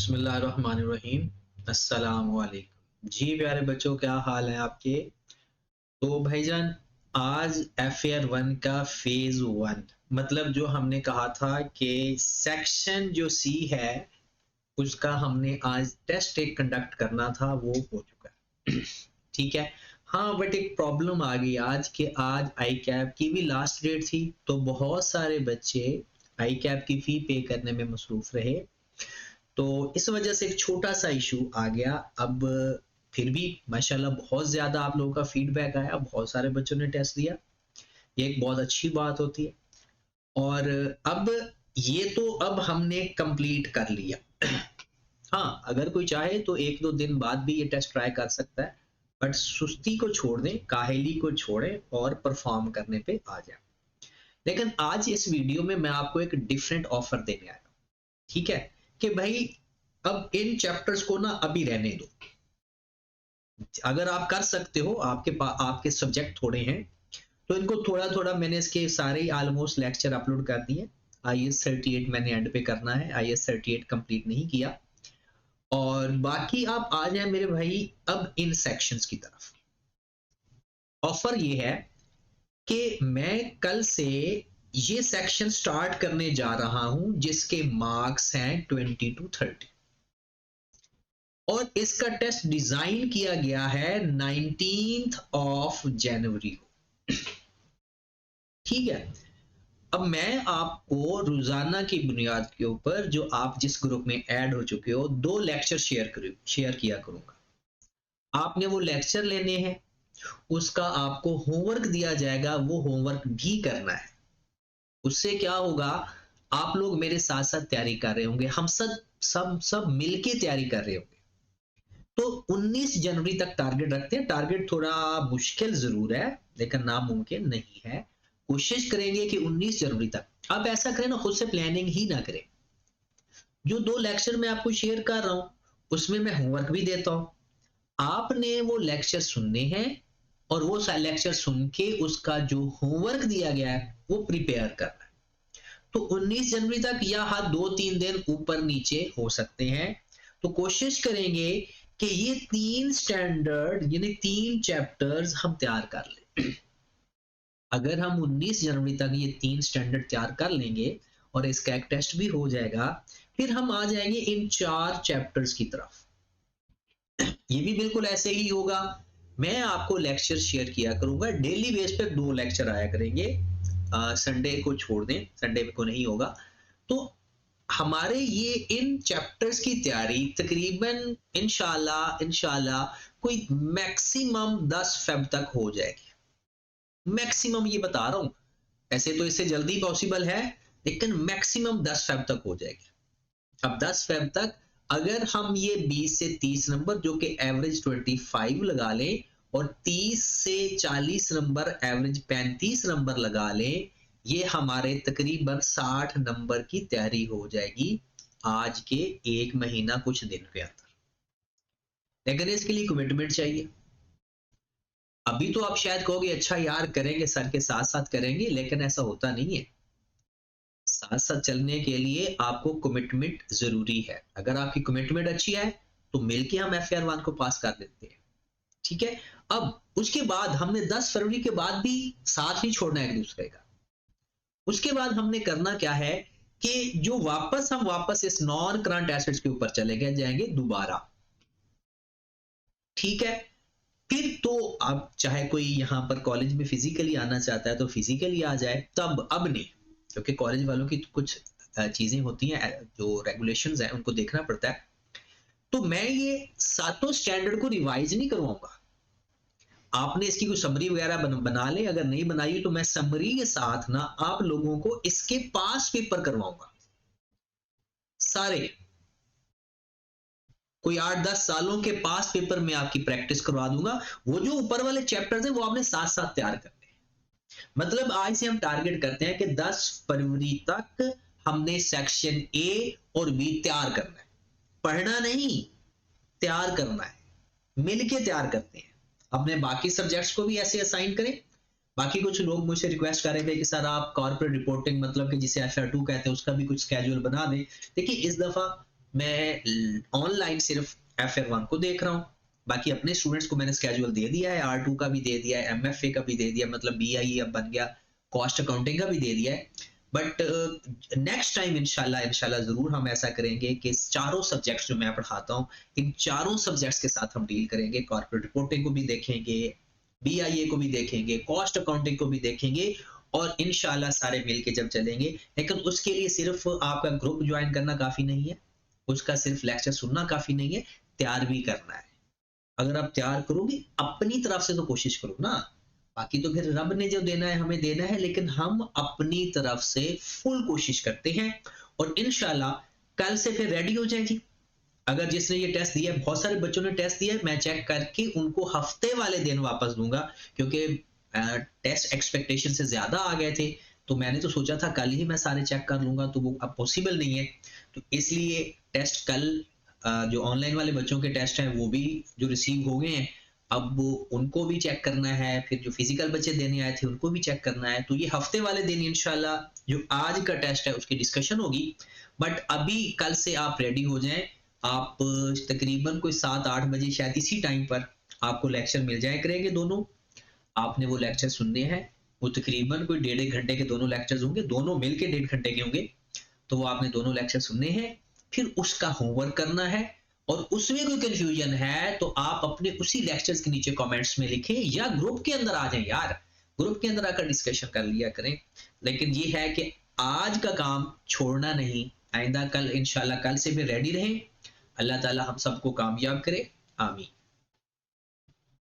बिस्मिल्लाहिर्रहमानिर्रहीम। अस्सलाम वालेकुम। जी प्यारे बच्चों, क्या हाल है आपके? तो भाईजान, आज FAR 1 का फेज 1 मतलब जो हमने कहा था कि सेक्शन जो सी है उसका हमने आज टेस्ट एक कंडक्ट करना था, वो हो चुका है। ठीक है। हाँ, बट एक प्रॉब्लम आ गई आज कि आज आई कैप की भी लास्ट डेट थी, तो बहुत सारे बच्चे आई कैप की फी पे करने में मसरूफ रहे। तो इस वजह से एक छोटा सा इशू आ गया। अब फिर भी माशाल्लाह बहुत ज़्यादा आप लोगों का फीडबैक आया, बहुत सारे बच्चों ने टेस्ट दिया, ये एक बहुत अच्छी बात होती है। और अब ये तो अब हमने कंप्लीट कर लिया। हाँ, अगर कोई चाहे तो एक दो दिन बाद भी ये टेस्ट ट्राई कर सकता है, बट सुस्ती को छोड़ दें, काहली को छोड़ें और परफॉर्म करने पे आ जाए। लेकिन आज इस वीडियो में मैं आपको एक डिफरेंट ऑफर देने आया हूं। ठीक है, कि भाई अब इन चैप्टर्स को ना अभी रहने दो। अगर आप कर सकते हो, आपके पास आपके सब्जेक्ट थोड़े हैं, तो इनको थोड़ा थोड़ा, मैंने इसके सारे ऑलमोस्ट लेक्चर अपलोड कर दिए। IAS 38 मैंने एंड पे करना है, IAS 38 कंप्लीट नहीं किया। और बाकी आप आ जाए मेरे भाई अब इन सेक्शंस की तरफ। ऑफर ये है कि मैं कल से ये सेक्शन स्टार्ट करने जा रहा हूं जिसके मार्क्स हैं 20 to 30, और इसका टेस्ट डिजाइन किया गया है 19 जनवरी को। ठीक है। अब मैं आपको रोजाना की बुनियाद के ऊपर, जो आप जिस ग्रुप में ऐड हो चुके हो, 2 लेक्चर शेयर किया करूंगा। आपने वो लेक्चर लेने हैं, उसका आपको होमवर्क दिया जाएगा, वो होमवर्क भी करना है। उससे क्या होगा, आप लोग मेरे साथ साथ तैयारी कर रहे होंगे, हम सब सब सब मिलके तैयारी कर रहे होंगे। तो 19 जनवरी तक टारगेट रखते हैं। टारगेट थोड़ा मुश्किल जरूर है, लेकिन नामुमकिन नहीं है। कोशिश करेंगे कि 19 जनवरी तक। आप ऐसा करें ना, खुद से प्लानिंग ही ना करें। जो 2 लेक्चर मैं आपको शेयर कर रहा हूं, उसमें मैं होमवर्क भी देता हूं। आपने वो लेक्चर सुनने हैं, और वो लेक्चर सुन के उसका जो होमवर्क दिया गया है वो प्रिपेयर करना है। तो 19 जनवरी तक या हाँ 2-3 दिन ऊपर नीचे हो सकते हैं। तो कोशिश करेंगे कि ये 3 स्टैंडर्ड यानी 3 चैप्टर्स हम तैयार कर लें। अगर हम 19 जनवरी तक ये 3 स्टैंडर्ड तैयार कर लेंगे और इसका एक टेस्ट भी हो जाएगा, फिर हम आ जाएंगे इन 4 चैप्टर्स की तरफ। ये भी बिल्कुल ऐसे ही होगा। मैं आपको लेक्चर शेयर किया करूंगा, डेली बेस पे 2 लेक्चर आया करेंगे। संडे को छोड़ दें, संडे को नहीं होगा। तो हमारे ये इन चैप्टर्स की तैयारी तकरीबन इंशाल्लाह इंशाल्लाह कोई मैक्सिमम 10 फेब तक हो जाएगी। मैक्सिमम ये बता रहा हूं, ऐसे तो इससे जल्दी पॉसिबल है, लेकिन मैक्सिमम 10 फेब तक हो जाएगी। अब 10 फेब तक अगर हम ये 20 से 30 नंबर, जो कि एवरेज 25 लगा लें, और 30 से 40 नंबर एवरेज 35 नंबर लगा लें, ये हमारे तकरीबन 60 नंबर की तैयारी हो जाएगी आज के 1 महीना कुछ दिन के अंदर। लेकिन इसके लिए कमिटमेंट चाहिए। अभी तो आप शायद कहोगे अच्छा यार करेंगे, सर के साथ साथ करेंगे, लेकिन ऐसा होता नहीं है। साथ साथ चलने के लिए आपको कमिटमेंट जरूरी है। अगर आपकी कमिटमेंट अच्छी है तो मिलके हम FAR 1 को पास कर देते हैं। ठीक है। अब उसके बाद हमने 10 फरवरी के बाद भी साथ नहीं छोड़ना एक दूसरे का। उसके बाद हमने करना क्या है कि जो हम वापस इस नॉन करंट एसेट्स के ऊपर चले गए जाएंगे दोबारा। ठीक है। फिर तो अब चाहे कोई यहां पर कॉलेज में फिजिकली आना चाहता है तो फिजिकली आ जाए, तब अब नहीं, क्योंकि कॉलेज वालों की कुछ चीजें होती हैं, जो रेगुलेशंस हैं उनको देखना पड़ता है। तो मैं ये 7 स्टैंडर्ड को रिवाइज नहीं करवाऊंगा। आपने इसकी कोई समरी वगैरह बना ले, अगर नहीं बनाई तो मैं समरी के साथ ना आप लोगों को इसके पास पेपर करवाऊंगा सारे। कोई 8-10 सालों के पास पेपर में आपकी प्रैक्टिस करवा दूंगा। वो जो ऊपर वाले चैप्टर्स हैं वो आपने साथ साथ तैयार करने हैं। मतलब आज से हम टारगेट करते हैं कि 10 फरवरी तक हमने सेक्शन A और B तैयार करना है। पढ़ना नहीं, तैयार करना है। मिलके तैयार करते हैं। अपने बाकी सब्जेक्ट्स को भी ऐसे असाइन करें। बाकी कुछ लोग मुझसे रिक्वेस्ट कर रहे थे कि सर आप कॉर्पोरेट रिपोर्टिंग, मतलब कि जिसे FAR 2 कहते हैं, उसका भी कुछ स्केड्यूल बना दें। देखिए इस दफा मैं ऑनलाइन सिर्फ FR1 को देख रहा हूँ, बाकी अपने स्टूडेंट्स को मैंने स्केड्यूल दे दिया है, R2 का भी दे दिया है, MFA का भी दे दिया, मतलब BIE अब बन गया, कॉस्ट अकाउंटिंग का भी दे दिया है। बट नेक्स्ट टाइम इंशाल्लाह जरूर हम ऐसा करेंगे कि चारों सब्जेक्ट्स जो मैं पढ़ाता हूँ, इन चारों सब्जेक्ट्स के साथ हम डील करेंगे। कॉर्पोरेट रिपोर्टिंग को भी देखेंगे, BIA को भी देखेंगे, कॉस्ट अकाउंटिंग को भी देखेंगे, और इंशाल्लाह सारे मिलके जब चलेंगे। लेकिन उसके लिए सिर्फ आपका ग्रुप ज्वाइन करना काफी नहीं है, उसका सिर्फ लेक्चर सुनना काफी नहीं है, तैयार भी करना है। अगर आप तैयार करोगे अपनी तरफ से तो कोशिश करो ना, बाकी तो फिर रब ने जो देना है हमें देना है, लेकिन हम अपनी तरफ से फुल कोशिश करते हैं। और इंशाल्लाह कल से फिर रेडी हो जाए जी। अगर जिसने ये टेस्ट दिया है, बहुत सारे बच्चों ने टेस्ट दिया है, मैं चेक करके उनको हफ्ते वाले दिन वापस दूंगा, क्योंकि टेस्ट एक्सपेक्टेशन से ज्यादा आ गए थे, तो मैंने तो सोचा था कल ही मैं सारे चेक कर लूंगा, तो वो अब पॉसिबल नहीं है। तो इसलिए टेस्ट कल जो ऑनलाइन वाले बच्चों के टेस्ट हैं वो भी जो रिसीव हो गए हैं, अब उनको भी चेक करना है, फिर जो फिजिकल बच्चे देने आए थे उनको भी चेक करना है। तो ये हफ्ते वाले दिन इंशाल्लाह जो आज का टेस्ट है उसकी डिस्कशन होगी। बट अभी कल से आप रेडी हो जाएं। आप तकरीबन कोई 7-8 बजे शायद इसी टाइम पर आपको लेक्चर मिल जाए करेंगे दोनों, आपने वो लेक्चर सुनने हैं। वो तकरीबन कोई 1.5 घंटे के दोनों लेक्चर्स होंगे, दोनों मिलके 1.5 घंटे के होंगे। तो वो आपने दोनों लेक्चर सुनने हैं, फिर उसका होमवर्क करना है। और उसमें कोई कंफ्यूजन है तो आप अपने उसी लेक्चर्स के नीचे कमेंट्स में लिखें, या ग्रुप के अंदर आ जाएं यार, ग्रुप के अंदर आकर डिस्कशन कर लिया करें। लेकिन ये है कि आज का काम छोड़ना नहीं, आइंदा कल इंशाल्लाह कल से भी रेडी रहें। अल्लाह ताला हम सबको कामयाब करे, आमीन।